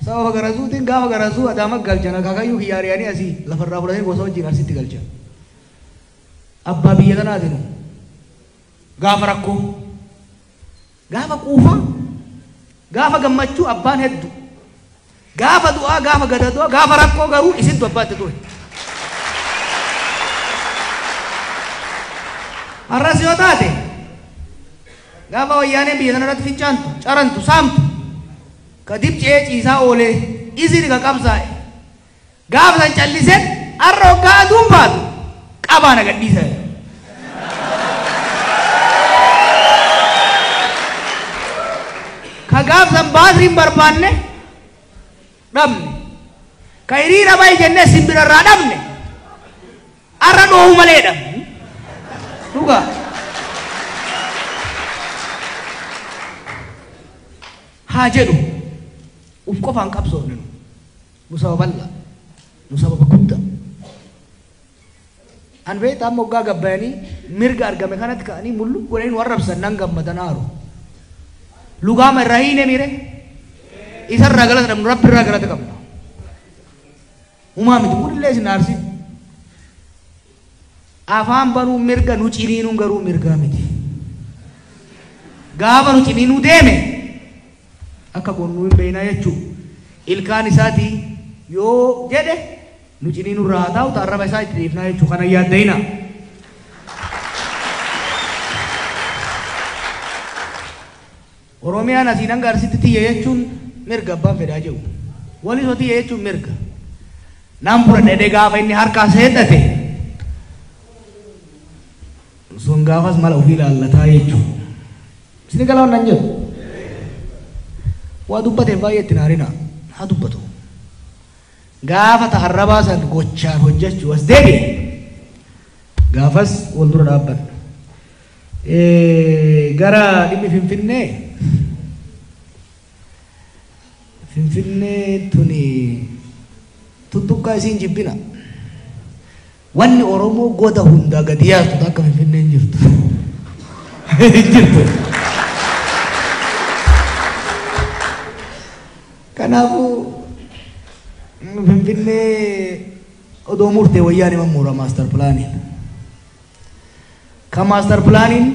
Sababa garasuutiin gaafa garasuu adaama galchan akaakayyuu hiyyaariyanii asii lafarraa fudhatanii gosa wajjin asitti galchan. Abbaa biyya kanaatinu gaafa rakkoo gaafa quufaa gaafa gammachuu abbaan hedduu gaafa du'aa gaafa gadadoo gaafa rakkoo garuu isintu abbaatti ture. Har'as yoo taate gaafa wayyaaneen biyya kanarratti fincaantu carantu saamtu ka dibcee ciisaa oolee isin ka qabsaa'e gaafa san calliseen har'a hoggaa aduun baatu qabaan agadhiisa. Ka gaafa san baasriin barbaanne dhabne ka hiriira ba'i jennee simbirarraa dhabne har'a dhoohu malee dhabne dhugaa. Haa jedhu uf qofaan qabsoofne nu sababa bal'aa nu sababa guddaa an beektaa amma waggaa gabbayanii mirga argame kanatti ka'anii mullu godhanii nu arrabsan nan gammadan aaru lugaama irraa hiine mire isarraa galata dhabnu rabbi irraa galata qabna umaa miti kunillee isin aarsi afaan banuu mirga nu ciniinuun garuu mirgaa miti gaafa nu ciniinuu deeme akka gonnu hin beeknaa jechuudha. Ilkaan isaatii yoo jedhe nu ciniinuu irraa haa taa'u arraba isaa itti dhiifnaa jechuudha. Kana yaaddayna. Oromiyaan asiin hanga arsitti tiyya jechuun mirga abbaan fedhaa jiru. Walisoo tiyya jechuun mirga. Naan bura dhedhee gaafa inni harkaa seedhate sun gaafas mala ofii laallataa jechuudha. Isin galawan nan jedhu. Waa dubbateen baay'eetti naarina haa dubbatu gaafa ta'arrabaa san gochaan hojjechuu as deebi gaafas wal dura dhaabban gara dhimmi finfinnee tuni tuttuqqaa isiin jibbina wanni Oromoo goda hundaa gadi yaatu akka finfinneen jirtu jirtu. Kanaafuu finfinnee odoo murtee wayyaanee mammuura maastar pilaaniin ka maastar pilaaniin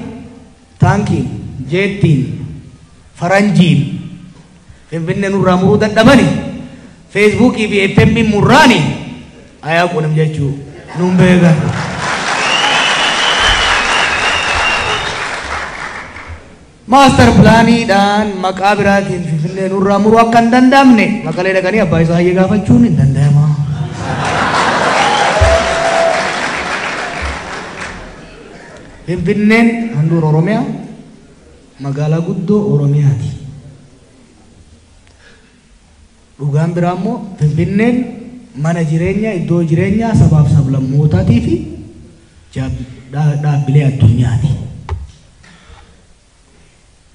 taankiin jeettiin faranjiin finfinnee nurraa muruu dadhabani feesbuukii fi FM'n murraani ayaa qunam jechuu nun beekan. Master planiidhaan maqaa biraatiin finfinnee nurraa muruu akka hin danda'amne maqalee dhaqanii abbaa isaa hayyee gaafachuun hin danda'ama. Finfinneen handhuura Oromiyaa magaalaa guddoo Oromiyaati. Dhugaan biraa immoo finfinneen mana jireenyaa iddoo jireenyaa sabaaf sablammootatii fi dhaabbilee addunyaati.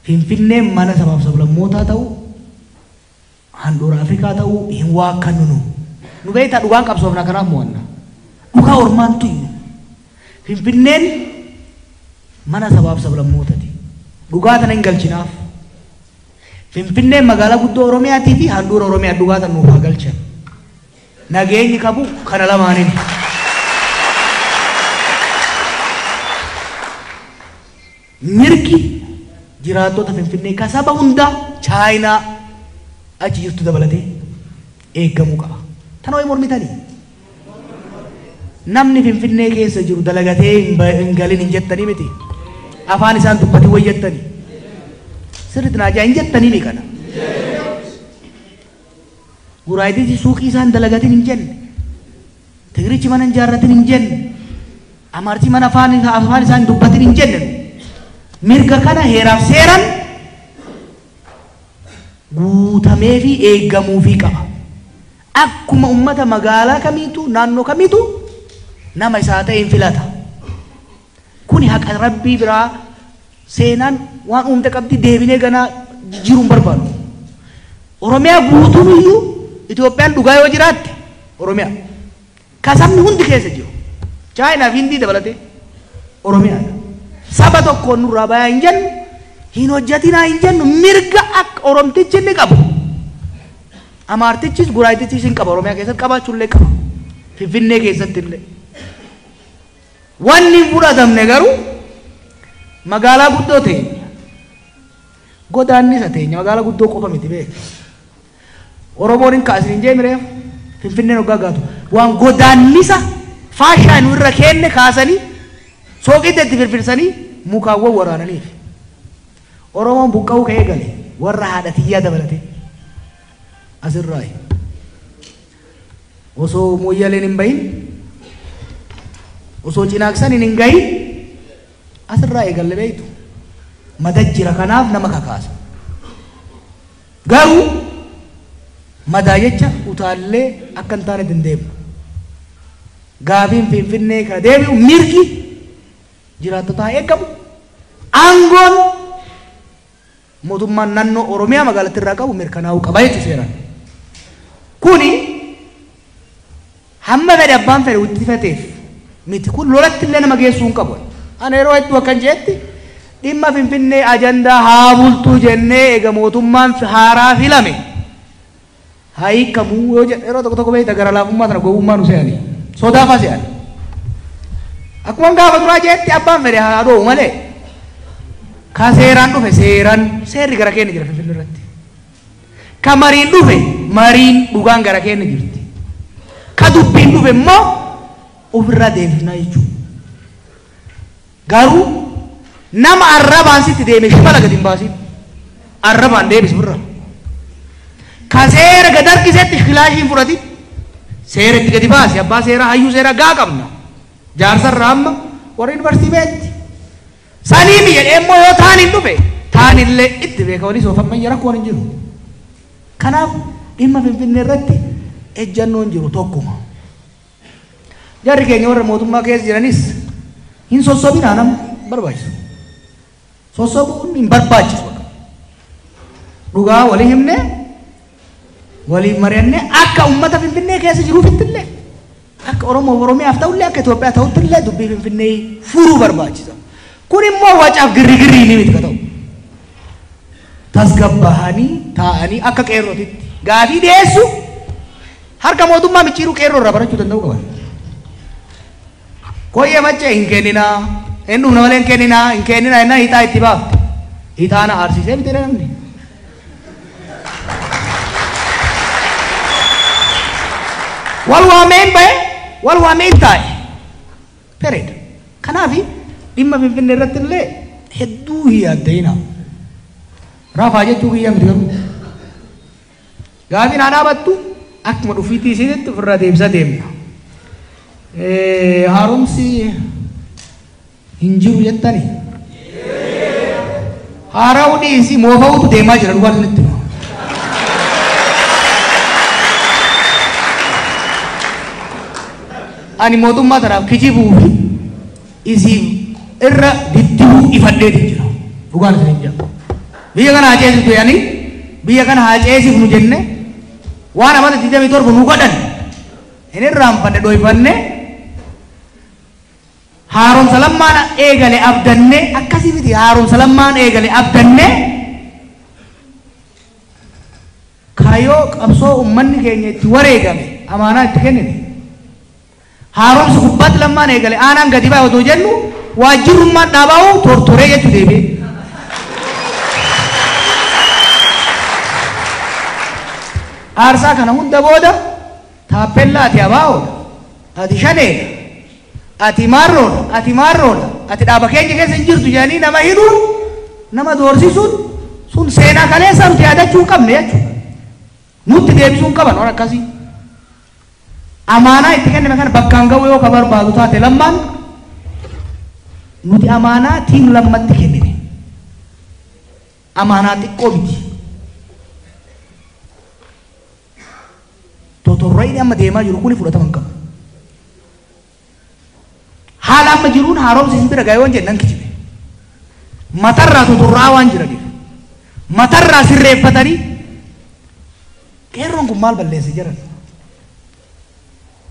Finfinneen mana sabaaf sablammootaa ta'u handhuura Afrikaa ta'u hin waakkannu nu beektaa dhugaan qabsoofna kanaaf mo'anna dhugaa ormaantu Finfinneen mana sabaaf sablammootaati dhugaa tana hin galchinaaf Finfinneen magaalaa guddoo Oromiyaatii fi handhuura Oromiyaa dhugaa tana nuuf haa galchan nageenyi qabu kana lamaaniin. Mirgi jiraattota Finfinnee ka saba hundaa Chaayinaa achi jirtu dabalatee eeggamuu qaba. Tana way mormitanii namni Finfinnee keessa jiru dalagatee hin galin hin jettanii miti afaan isaan dubbati way jettanii sirriitti naajaa hin jettanii mi kana guraayitii suuqii isaan dalagatin hin jenne Tigirichi mana hin jaarratin hin jenne Amaartii mana afaan isaan dubbatin hin jenne mirga kana heeraaf seeran guutamee fi eeggamuu fi qaba. Akkuma ummata magaalaa kamiitu naannoo kamiitu nama isaa ta'een filata. Kuni haqa rabbii biraa seenaan waan uumte qabdi deebinee ganaa jiruun barbaadu. Oromiyaa guutuun iyyuu Itoophiyaan dhugaa yoo jiraatte Oromiyaa ka sabni hundi keessa jiru Chaayinaa fi Hindii dabalatee Oromiyaadha. Saba tokkoon nurraa bayaa hin jennu hin hojjatinaa hin jennu mirga akka Oromtichi inni qabu Amaartichis guraayitichis hin qaba Oromiyaa keessatti qabaachuullee qaba. Finfinnee keessatti illee. Wanni fudhatamne garuu magaalaa guddoo teenya. Godaannisa teenya magaalaa guddoo qofa miti beeku. Oromoon hin kaasin hin jeemire Finfinneen hoggaa gaatu. Waan godaannisa faashaa nu irra kenne kaasanii sooqitti itti firfirsanii mukaawwan waraananiif. Oromoon buqqa'uu ka'ee gale warra haadha tiyyaa dabalatee. Asirraa osoo mooyyaleen hin bahin osoo cinaaqsan hin gahin asirraa eegalle beektu mada jira kanaaf nama kakaasa garuu madaa jecha utaallee akka hin taane dandeemu gaafiin Finfinnee kana deebi'u mirgi jiraattotaa eegamu aangoon mootummaan naannoo Oromiyaa magaalatti irraa qabu mirkanaa'uu qaba jechuudha seeraan. Kuni hamma fedhe abbaan fedhe itti fateef miti kun lolatti illee nama geessuu hin qabu. Ana yeroo hedduu akkan jeetti dhimma Finfinnee ajandaa haa bultuu jennee eega mootummaan haaraa filame haa hiikamuu yoo jedhe yeroo tokko tokko beekta gara laafummaa sana gowwummaa nu se'anii sodaafaa se'an. Akkuma gaafa duraa jeetti abbaan fedhe haa dhoo'u malee ka seeraan dhufe seerri gara keenya jira Finfinnee irratti. Ka mariin dhufe mariin dhugaan gara keenya jirti. Ka dubbiin dhufe immoo ofirraa deebifnaa jechuudha. Garuu nama arrabaan sitti deeme shibala gadi hin baasin. Arrabaan deebis birra. Ka seera gad harkisetti kilaashiin fudhati. Seera itti gadi baasi. Abbaa seeraa hayyuu seeraa gaa qabna. Jaarsarraa amma warra yuunivarsiitii beetti. Sanii biyya immoo yoo taan hin dhufe taanillee itti beeka walii soofamman jara koon hin jiru. Kanaaf dhimma Finfinnee irratti ejjannoon jiru tokkuma. Jarri keenya warra mootummaa keessa jiranis hin sossobinaa nama barbaachisu. Sossobuun hin barbaachisu. Dhugaa walii himne walii mari'anne akka uummata Finfinnee keessa jiruufitti illee akka Oromiyaaf ta'ullee akka Itoophiyaa ta'utti illee dubbii Finfinnee furuu barbaachisa. Kun immoo wacaaf girrigirii ni miti ka ta'u. Tasgabbahanii taa'anii akka qeerrootitti gaafii dhiyeessu harka mootummaa micciiruu qeerroo irraa barachuu danda'u qaban. Koyyee maccee hin kenninaa, hin dhumna malee hin kenninaa innaa hixaa itti baafte. Hixaana aarsiisee miti namni. Wal waameen bahe, wal waameen taa'e. Pereeda. Kanaafi dhimma Finfinnee irratti illee hedduu hiyyaaddeeyna. Raafaa jechuu biyya miti garuu. Gaafiin haa dhaabattu akkuma dhufiitii isiinitti ofirraa deebisa deemna. Haaromsi hin jiru jettani. Haaraa'uu dhiisii moofa'uutu deemaa jira dhugaa isinitti. Ani mootummaa tanaaf kijibuu fi isiif irra diddibuu ifadheetiin jira. Dhugaan isin hin jira. Biyya kana haa ceesiftu yaani biyya kana haa ceesifnu jenne waan amata 27 nu godhan hin irraanfanne dhoyfanne haaromsa lammaan eegale abdanne akkasii miti haaromsa lammaan eegale abdanne kaayoo qabsoo ummanni keenya itti wareegame amaanaa itti kennine haaromsa gubbaatti lammaan eegale aanaan gadi ba'e otoo jennu waajjirummaan dhaabaa'u tortoree jechuu deebi'e. Aarsaa kana hunda booda taappellaa ati abaa'oodha, ati shaneedha, ati maarroodha, ati dhaaba keenya keessa hin jirtu jedhanii nama hidhuun, nama doorsisuun sun seenaa kaleessa nuti yaadachuu hin qabne jechuudha. Nutti deebisuu hin qaban waan akkasii. Amaanaa itti kenname kana bakkaan ga'u yoo ka barbaadu taate lammaan nuti amaanaa tiim lammatti kennine. Amaanaa xiqqoo miti. Totorroonni amma deemaa jiru kuni fudhatama hin qabu. Haala amma jiruun haaromsi hin bira gaayyoon jedhan kijibe. Matarraa totorraa waan jiraniif. Matarraa sirreeffatanii qeerroon kun maal balleesse jiran.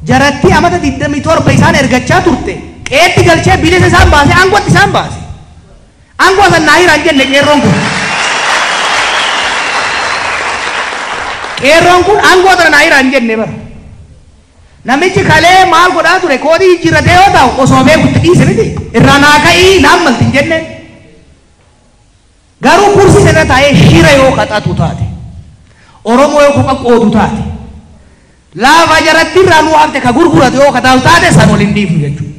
Jaratti amata 27 isaan ergachaa turte qeetti galchee bilisa isaan baase aangootti isaan baase. Aangoo san naa hiraan jenne qeerroon kun. qeerroon kun aangoo tana naa iraan jenne bara namichi kalee maal godhaa ture koodii jijjiirratee yoo ta'u osoo beekutti dhiise miti irraa naa ka'ii naan malti hin jenne garuu kursii sana taa'ee shira yoo qaxatu taate Oromoo yoo qoqqoodu taate laafa jaratti irraa nu hafte ka gurguratu yoo kataatu taate san ol hin dhiifnu jechuudha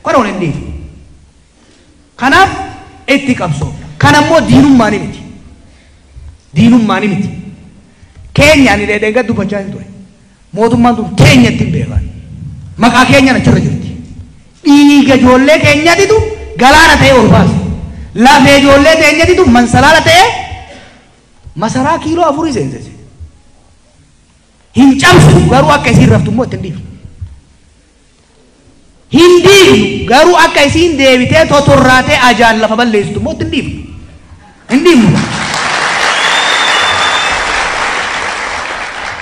kana ol hin dhiifnu kanaaf itti qabsoofna kana immoo diinummaan miti diinummaan miti keenyaan hidhee gad dubbachaa hin ture mootummaan tun keenyatti hin beekan maqaa keenyaan achirra jirti dhiiga ijoollee keenyatitu galaana ta'ee ol baase lafee ijoollee keenyatitu mansalaala ta'ee masaraa kiiloo 4 seensise hin cabsu garuu akka isiin raftu immoo itti hin dhiifnu hin dhiifnu garuu akka isiin deebitee totorraatee ajaan lafa balleessitu immoo itti hin dhiifnu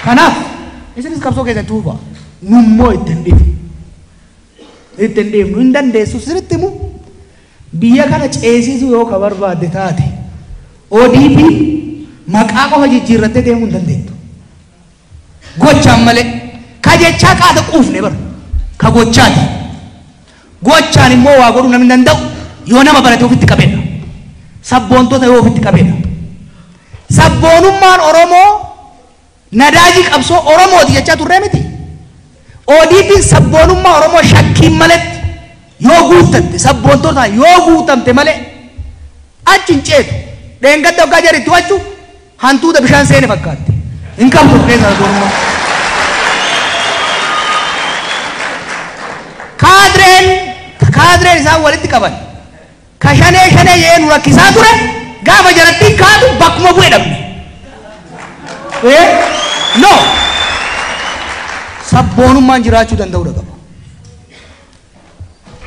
kanaaf isinis qabsoo keessan tuufa nummoo itti hin dhiifnu hin dandeessu sirritti himu biyya kana ceesisuu yoo ka barbaadde taate ODP maqaa qofa jijjiirrattee deemuu hin dandeettu gochaan malee ka jechaa qaata quufne bara ka gochaati gochaan immoo waa godhuu namni danda'u yoo nama barate ofitti qabeedha sabboontota yoo ofitti qabeedha sabboonummaan Oromoo nadaajii qabsoo Oromooti jechaa turree miti ODP sabboonummaa Oromoo shakkiin maletti yoo guuttatte sabboontota yoo guutamte malee achi hin ceetu dheengadda waggaa jaritti wachu hantuuta bishaan seene fakkaatti hin qabdu keessa Oromoo kaadreen isaan walitti qaban ka shanee yee nu rakkisaa ture gaafa jaratti kaatu bakkuma bu'ee dhabne no sabboonummaan jiraachuu danda'uu qaba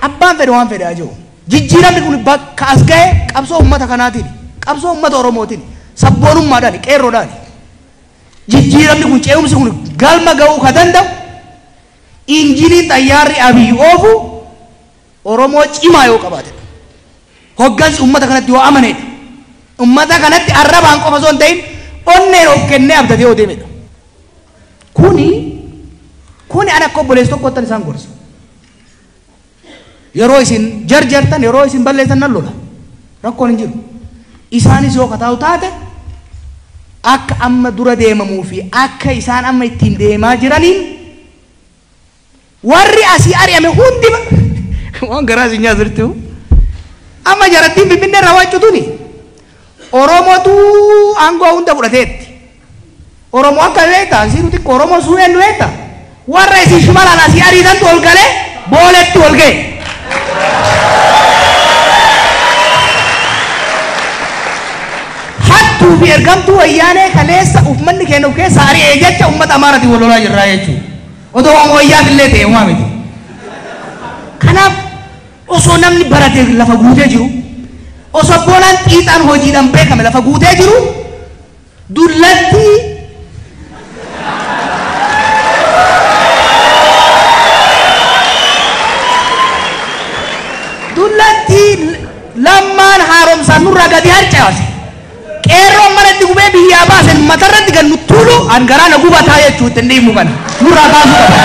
abbaan fedhe waan fedhe ajoo jijjiiramni kun bakka as ga'e qabsoo ummata kanaatiin qabsoo ummata Oromootiin sabboonummaadhaan qeerroodhaan jijjiiramni kun ce'umsi kun galma ga'uu ka danda'u injiniin xayyaarri Abiy oofu Oromoo cimaa yoo qabaate hoggansi ummata kanatti yoo amanedha ummata kanatti arrabaan qofa osoo hin ta'in onneen of kennee abdatee yoo deemedha kuni ana akka obboleessi tokkottan isaan gorsa yeroo isin jarjartan yeroo isin balleessan nan lola rakkoon hin jiru isaanis yoo kataa'u taate akka amma dura deemamuu fi akka isaan amma ittiin deemaa jiraniin warri asii ari'ame hundi waan garaa isin nyaasirtu amma jarattiin Finfinnee irraa waachutuni Oromootu aangoo hunda fudhateetti Oromoo akka beekta asiin xiqqoo Oromoo suuneen beekta warra isin shimalaan asii ariitantu ol galee booletti ol ga'e hattuu fi ergamtuu wayyaanee kaleessa ufmanni kennuuf keessa ari'ee jecha ummata Amaaratiin wal lolaa jirraa jechuudha odoo waan wayyaaf illee ta'e uumaa miti kanaaf osoo namni barate lafa guutee jiru osoo boonaan xiixaan hojiidhaan beekame lafa guutee jiru dullatti lammaan haaromsaan nurraa gadi harcaase qeerroon manatti gubee biyyaa baasen matarratti gan nuttulu an garaana gubataa jechuutti hin dhiibnu kana nurraa kaasuu qaba